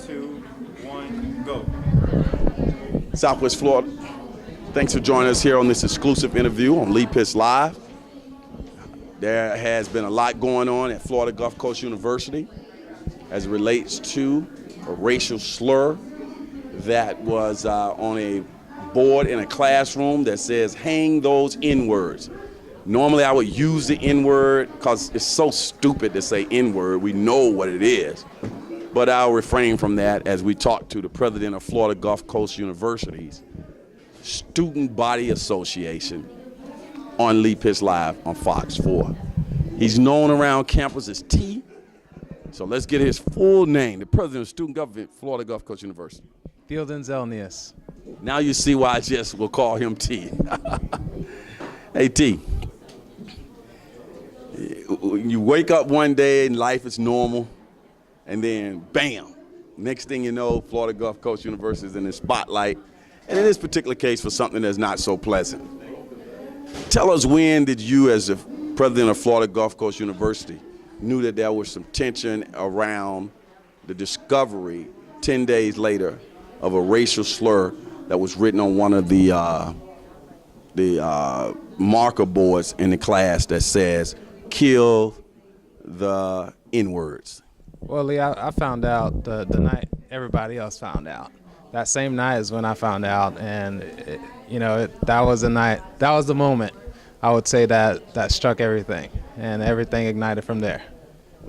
2, 1, go. Southwest Florida, thanks for joining us here on this exclusive interview on Lee Pitts Live. There has been a lot going on at Florida Gulf Coast University as it relates to a racial slur that was on a board in a classroom that says, hang those N-words. Normally I would use the N-word because it's so stupid to say N-word. We know what it is. But I'll refrain from that as we talk to the president of Florida Gulf Coast University's Student Body Association on Lee Pitts Live on Fox 4. He's known around campus as T. So let's get his full name, the president of Student Government, Florida Gulf Coast University. Thieldens Elneus. Now you see why I just will call him T. Hey, T. You wake up one day and life is normal. And then, bam, next thing you know, Florida Gulf Coast University is in the spotlight, and in this particular case, for something that's not so pleasant. Tell us, when did you, as the president of Florida Gulf Coast University, knew that there was some tension around the discovery 10 days later of a racial slur that was written on one of the marker boards in the class that says, kill the N-words? Well, Lee, I found out the night everybody else found out. That same night is when I found out, and that was the night, that was the moment, I would say, that struck everything, and everything ignited from there.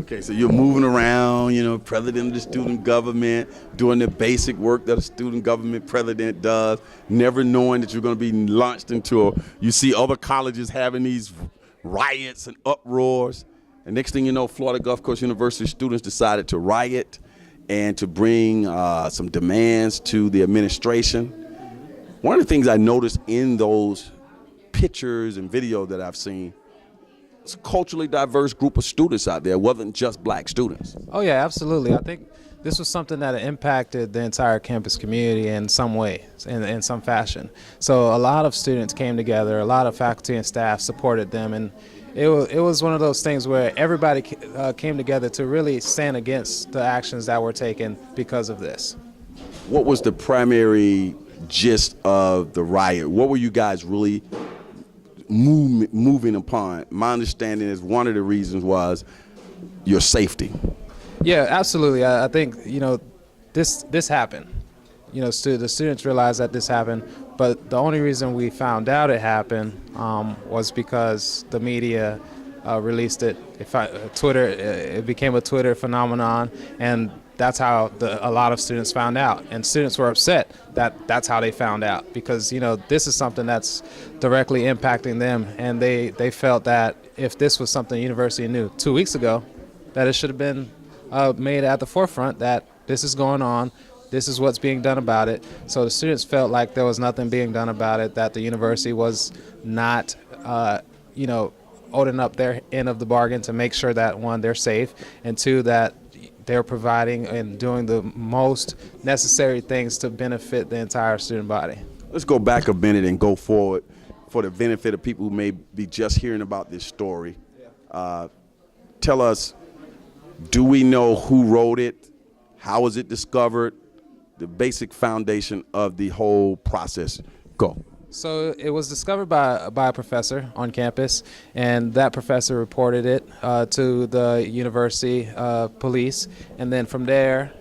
Okay, so you're moving around, president of the student government, doing the basic work that a student government president does, never knowing that you're going to be launched into you see other colleges having these riots and uproars. And next thing you know, Florida Gulf Coast University students decided to riot and to bring some demands to the administration. One of the things I noticed in those pictures and video that I've seen, it's a culturally diverse group of students out there. It wasn't just black students. Oh yeah, absolutely. I think this was something that impacted the entire campus community in some way, in some fashion. So a lot of students came together, a lot of faculty and staff supported them, and it was one of those things where everybody came together to really stand against the actions that were taken because of this. What was the primary gist of the riot? What were you guys really moving upon? My understanding is one of the reasons was your safety. Yeah, absolutely. I think this happened. The students realized that this happened, but the only reason we found out it happened was because the media released it. It became a Twitter phenomenon, and that's how a lot of students found out. And students were upset that that's how they found out, because this is something that's directly impacting them, and they felt that if this was something the university knew 2 weeks ago, that it should have been made at the forefront that this is going on. This is what's being done about it. So the students felt like there was nothing being done about it, that the university was not, holding up their end of the bargain to make sure that, one, they're safe, and two, that they're providing and doing the most necessary things to benefit the entire student body. Let's go back a minute and go forward for the benefit of people who may be just hearing about this story. Tell us, do we know who wrote it? How was it discovered? The basic foundation of the whole process. Go. So it was discovered by a professor on campus, and that professor reported it to the university police, and then from there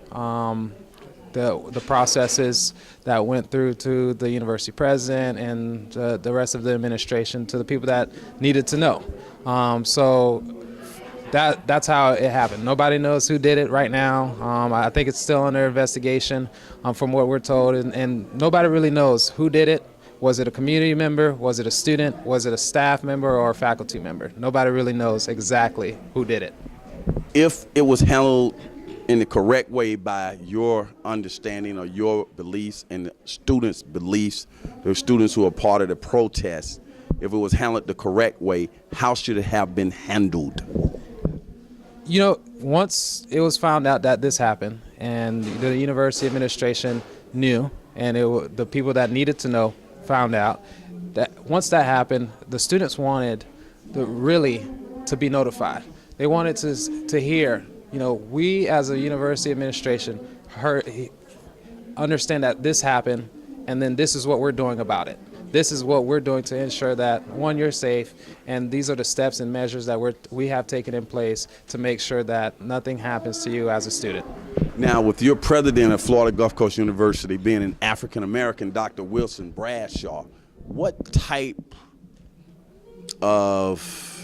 the processes that went through to the university president and the rest of the administration, to the people that needed to know. So that's how it happened. Nobody knows who did it right now. I think it's still under investigation from what we're told, and nobody really knows who did it. Was it a community member? Was it a student? Was it a staff member or a faculty member? Nobody really knows exactly who did it. If it was handled in the correct way by your understanding or your beliefs and the students' beliefs, the students who are part of the protest, if it was handled the correct way, how should it have been handled? Once it was found out that this happened and the university administration knew, and the people that needed to know found out, that once that happened, the students wanted to be notified. They wanted to hear we as a university administration understand that this happened, and then this is what we're doing about it. This is what we're doing to ensure that, one, you're safe, and these are the steps and measures that we have taken in place to make sure that nothing happens to you as a student. Now, with your president of Florida Gulf Coast University being an African-American, Dr. Wilson Bradshaw, what type of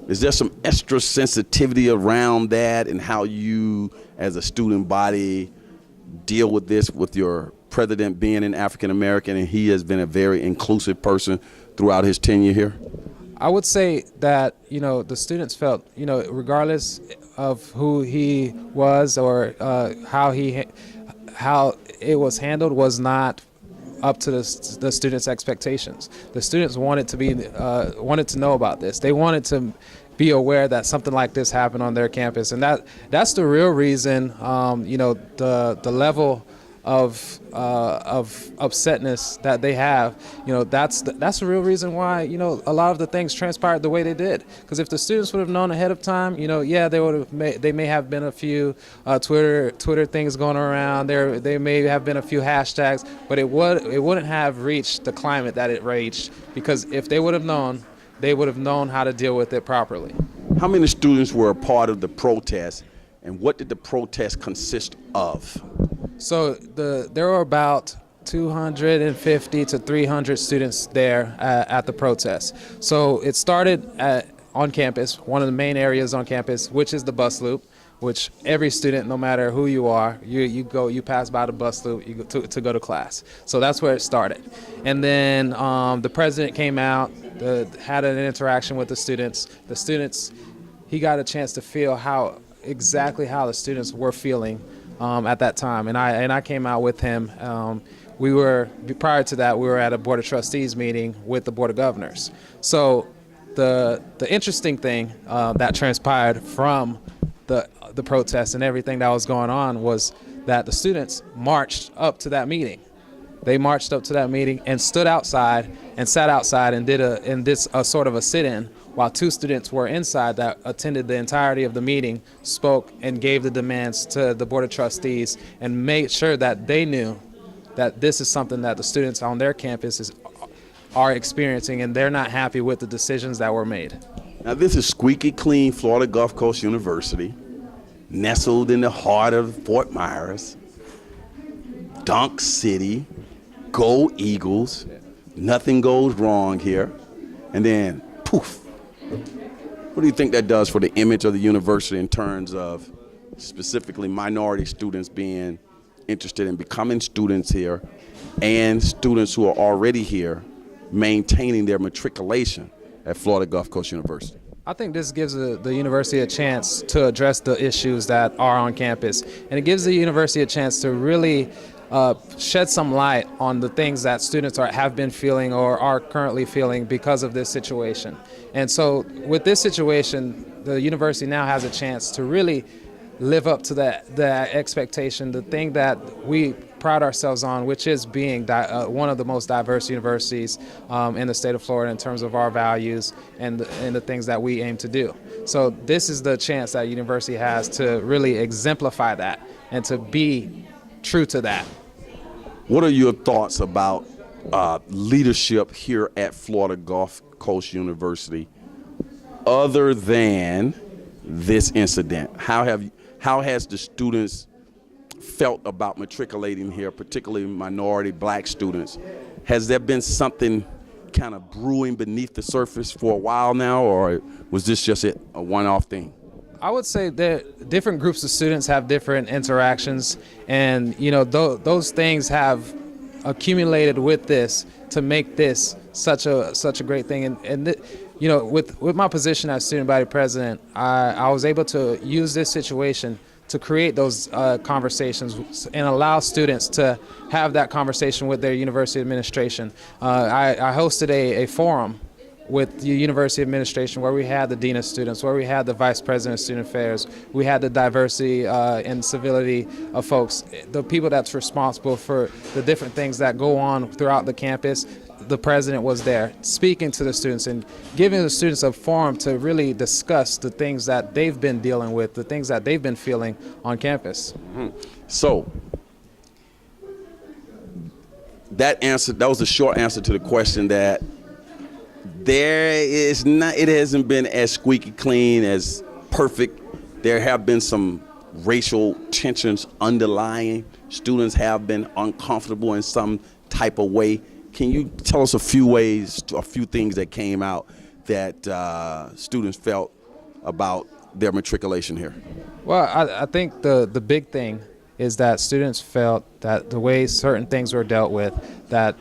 is there some extra sensitivity around that and how you as a student body deal with this, with your president being an African American and he has been a very inclusive person throughout his tenure here? I would say that, the students felt, regardless of who he was or how it was handled was not up to the students' expectations. The students wanted to know about this. They wanted to be aware that something like this happened on their campus, and that's the real reason. The level of upsetness that they have. That's the real reason why a lot of the things transpired the way they did. Because if the students would have known ahead of time, they may have been a few Twitter things going around. They may have been a few hashtags, but it wouldn't have reached the climate that it reached, because if they would have known, they would have known how to deal with it properly. How many students were a part of the protest, and what did the protest consist of? So there were about 250 to 300 students there at the protest. So it started on campus, one of the main areas on campus, which is the bus loop, which every student, no matter who you are, you pass by the bus loop to go to class. So that's where it started. And then the president came out, had an interaction with the students. The students, he got a chance to feel exactly how the students were feeling at that time, and I came out with him. Prior to that, we were at a Board of Trustees meeting with the Board of Governors. So the interesting thing that transpired from the protest and everything that was going on was that the students marched up to that meeting. They marched up to that meeting and stood outside and sat outside and did a sort of a sit-in, while two students were inside that attended the entirety of the meeting, spoke and gave the demands to the Board of Trustees and made sure that they knew that this is something that the students on their campuses are experiencing, and they're not happy with the decisions that were made. Now, this is squeaky clean Florida Gulf Coast University, nestled in the heart of Fort Myers, Dunk City, go Eagles, nothing goes wrong here, and then poof. What do you think that does for the image of the university in terms of specifically minority students being interested in becoming students here, and students who are already here maintaining their matriculation at Florida Gulf Coast University? I think this gives the university a chance to address the issues that are on campus, and it gives the university a chance to really shed some light on the things that students have been feeling or are currently feeling because of this situation. And so with this situation, the university now has a chance to really live up to that expectation, the thing that we pride ourselves on, which is being one of the most diverse universities in the state of Florida in terms of our values and the things that we aim to do. So this is the chance that university has to really exemplify that and to be true to that. What are your thoughts about leadership here at Florida Gulf Coast University other than this incident? How has the students felt about matriculating here, particularly minority black students? Has there been something kind of brewing beneath the surface for a while now, or was this just a one-off thing? I would say that different groups of students have different interactions, and those things have accumulated with this to make this such a great thing. With my position as student body president, I was able to use this situation to create those conversations and allow students to have that conversation with their university administration. I hosted a forum with the university administration, where we had the dean of students, where we had the vice president of student affairs, we had the diversity and civility of folks, the people that's responsible for the different things that go on throughout the campus. The president was there speaking to the students and giving the students a forum to really discuss the things that they've been dealing with, the things that they've been feeling on campus. So that was a short answer to the question that it hasn't been as squeaky clean, as perfect. There have been some racial tensions underlying. Students have been uncomfortable in some type of way. Can you tell us a few things that came out that students felt about their matriculation here? Well, I think the big thing is that students felt that the way certain things were dealt with, that the